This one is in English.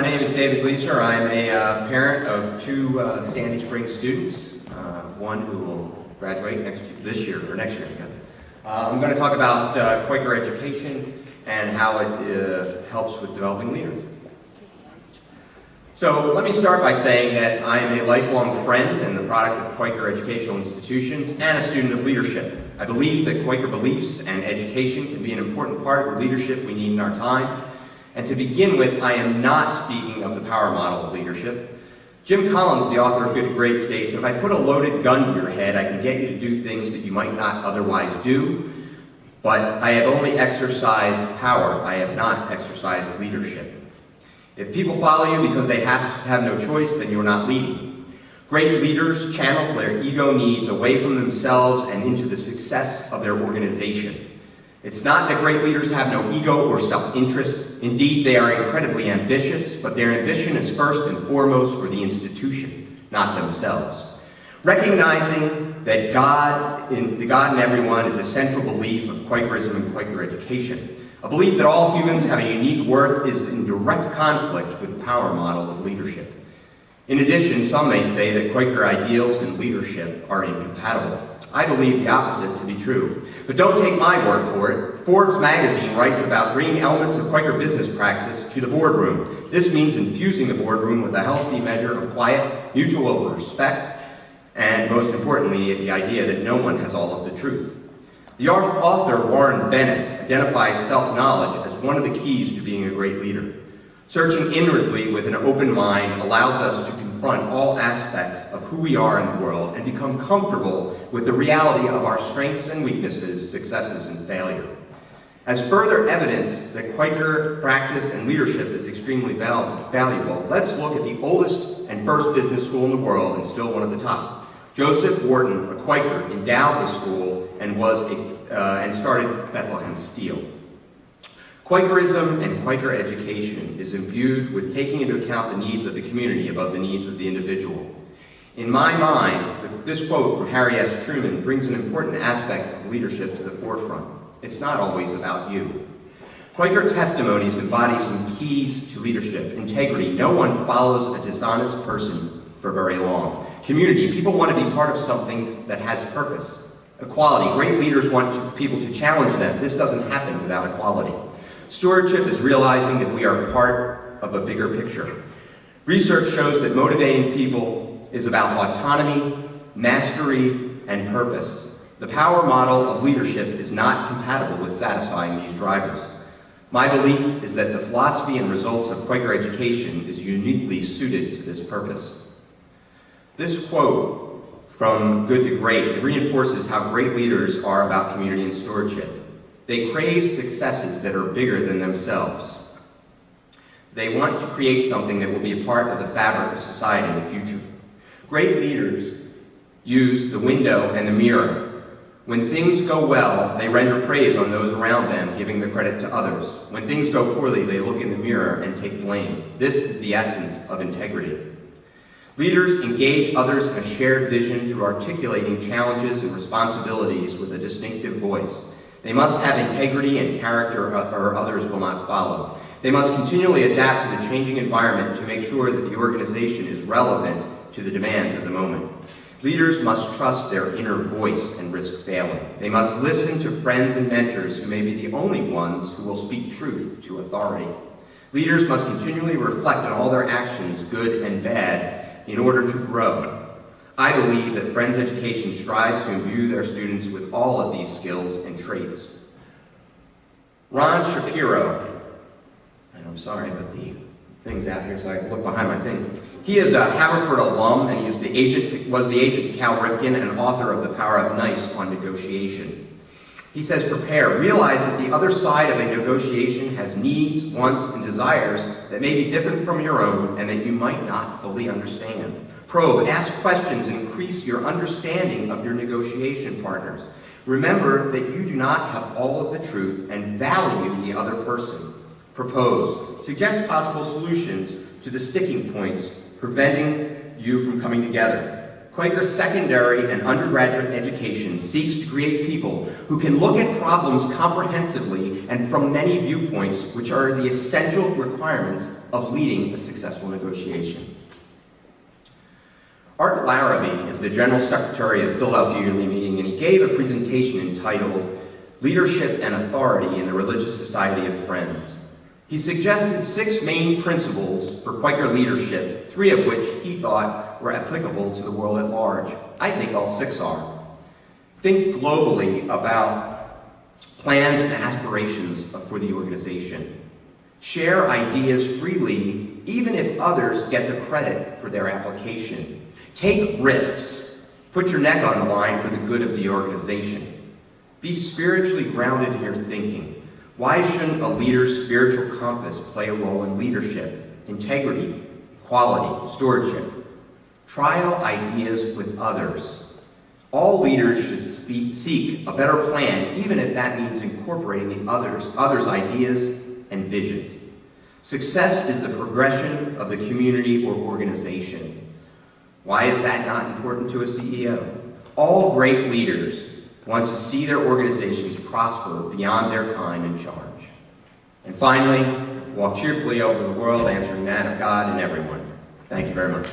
name is David Leeser. I'm a parent of two Sandy Springs students, one who will graduate this year, or next year. I'm going to talk about Quaker education and how it helps with developing leaders. So let me start by saying that I am a lifelong friend and the product of Quaker educational institutions and a student of leadership. I believe that Quaker beliefs and education can be an important part of the leadership we need in our time. And to begin with, I am not speaking of the power model of leadership. Jim Collins, the author of Good to Great, states, if I put a loaded gun to your head, I can get you to do things that you might not otherwise do, but I have only exercised power. I have not exercised leadership. If people follow you because they have no choice, then you're not leading. Great leaders channel their ego needs away from themselves and into the success of their organization. It's not that great leaders have no ego or self-interest. Indeed, they are incredibly ambitious, but their ambition is first and foremost for the institution, not themselves. Recognizing that God in everyone is a central belief of Quakerism and Quaker education. A belief that all humans have a unique worth is in direct conflict with the power model of leadership. In addition, some may say that Quaker ideals and leadership are incompatible. I believe the opposite to be true. But don't take my word for it. Forbes magazine writes about bringing elements of Quaker business practice to the boardroom. This means infusing the boardroom with a healthy measure of quiet, mutual respect, and most importantly, the idea that no one has all of the truth. The author Warren Bennis identifies self-knowledge as one of the keys to being a great leader. Searching inwardly with an open mind allows us to confront all aspects of who we are in the world and become comfortable with the reality of our strengths and weaknesses, successes and failure. As further evidence that Quaker practice and leadership is extremely valuable, let's look at the oldest and first business school in the world and still one of the top. Joseph Wharton, a Quaker, endowed the school and started Bethlehem Steel. Quakerism and Quaker education is imbued with taking into account the needs of the community above the needs of the individual. In my mind, this quote from Harry S. Truman brings an important aspect of leadership to the forefront. It's not always about you. Quaker testimonies embody some keys to leadership. Integrity. No one follows a dishonest person for very long. Community. People want to be part of something that has purpose. Equality. Great leaders want people to challenge them. This doesn't happen without equality. Stewardship is realizing that we are part of a bigger picture. Research shows that motivating people is about autonomy, mastery, and purpose. The power model of leadership is not compatible with satisfying these drivers. My belief is that the philosophy and results of Quaker education is uniquely suited to this purpose. This quote from Good to Great reinforces how great leaders are about community and stewardship. They crave successes that are bigger than themselves. They want to create something that will be a part of the fabric of society in the future. Great leaders use the window and the mirror. When things go well, they render praise on those around them, giving the credit to others. When things go poorly, they look in the mirror and take blame. This is the essence of integrity. Leaders engage others in a shared vision through articulating challenges and responsibilities with a distinctive voice. They must have integrity and character or others will not follow. They must continually adapt to the changing environment to make sure that the organization is relevant to the demands of the moment. Leaders must trust their inner voice and risk failing. They must listen to friends and mentors who may be the only ones who will speak truth to authority. Leaders must continually reflect on all their actions, good and bad, in order to grow. I believe that Friends Education strives to imbue their students with all of these skills and traits. Ron Shapiro, and I'm sorry, but the thing's out here so I can look behind my thing. He is a Haverford alum, and he was the agent to Cal Ripken and author of The Power of Nice on Negotiation. He says, prepare. Realize that the other side of a negotiation has needs, wants, and desires that may be different from your own and that you might not fully understand. Probe, ask questions, and increase your understanding of your negotiation partners. Remember that you do not have all of the truth and value the other person. Propose. Suggest possible solutions to the sticking points preventing you from coming together. Quaker secondary and undergraduate education seeks to create people who can look at problems comprehensively and from many viewpoints, which are the essential requirements of leading a successful negotiation. Art Larrabee is the General Secretary of the Philadelphia Yearly Meeting, and he gave a presentation entitled Leadership and Authority in the Religious Society of Friends. He suggested 6 main principles for Quaker leadership, 3 of which he thought were applicable to the world at large. I think all 6 are. Think globally about plans and aspirations for the organization. Share ideas freely, even if others get the credit for their application. Take risks. Put your neck on the line for the good of the organization. Be spiritually grounded in your thinking. Why shouldn't a leader's spiritual compass play a role in leadership, integrity, quality, stewardship? Trial ideas with others. All leaders should seek a better plan, even if that means incorporating the others' ideas and visions. Success is the progression of the community or organization. Why is that not important to a CEO? All great leaders want to see their organizations prosper beyond their time in charge. And finally, walk cheerfully over the world, answering that of God and everyone. Thank you very much.